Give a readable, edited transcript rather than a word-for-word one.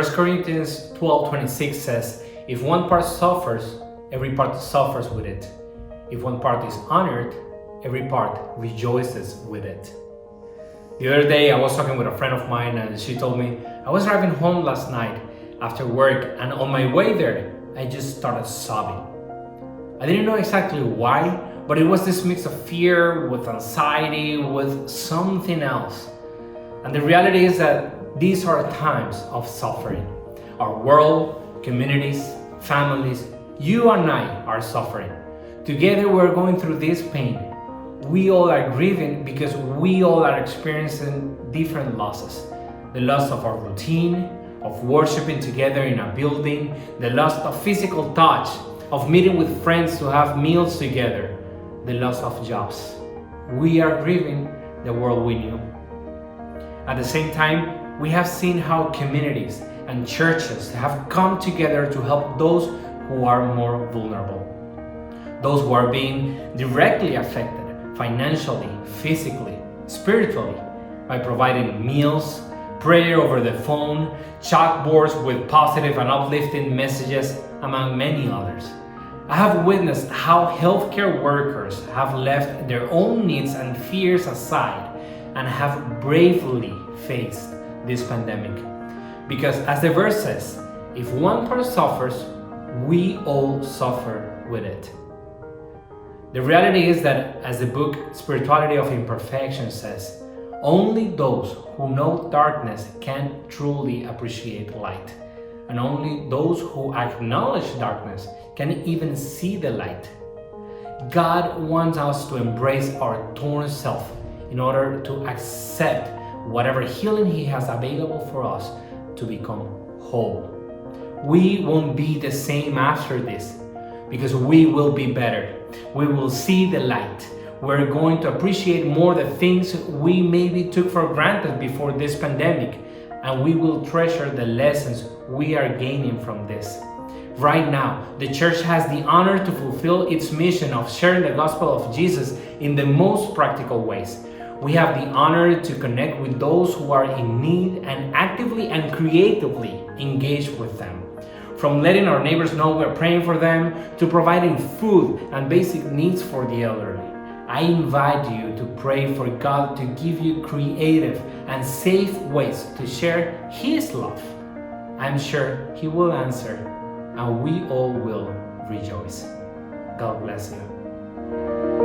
1 Corinthians 12:26 says, if one part suffers, every part suffers with it. If one part is honored, every part rejoices with it. The other day I was talking with a friend of mine and she told me, I was driving home last night after work and on my way there, I just started sobbing. I didn't know exactly why, but it was this mix of fear with anxiety, with something else. And the reality is that these are times of suffering. Our world, communities, families, you and I are suffering. Together we're going through this pain. We all are grieving because we all are experiencing different losses. The loss of our routine, of worshiping together in a building, the loss of physical touch, of meeting with friends to have meals together, the loss of jobs. We are grieving the world we knew. At the same time, we have seen how communities and churches have come together to help those who are more vulnerable. Those who are being directly affected financially, physically, spiritually, by providing meals, prayer over the phone, chalkboards with positive and uplifting messages, among many others. I have witnessed how healthcare workers have left their own needs and fears aside and have bravely faced this pandemic. Because as the verse says, if one part suffers, we all suffer with it. The reality is that, as the book Spirituality of Imperfection says, only those who know darkness can truly appreciate light. And only those who acknowledge darkness can even see the light. God wants us to embrace our torn self in order to accept whatever healing He has available for us to become whole. We won't be the same after this because we will be better. We will see the light. We're going to appreciate more the things we maybe took for granted before this pandemic, and we will treasure the lessons we are gaining from this. Right now, the church has the honor to fulfill its mission of sharing the gospel of Jesus in the most practical ways. We have the honor to connect with those who are in need and actively and creatively engage with them. From letting our neighbors know we're praying for them to providing food and basic needs for the elderly. I invite you to pray for God to give you creative and safe ways to share His love. I'm sure He will answer, and we all will rejoice. God bless you.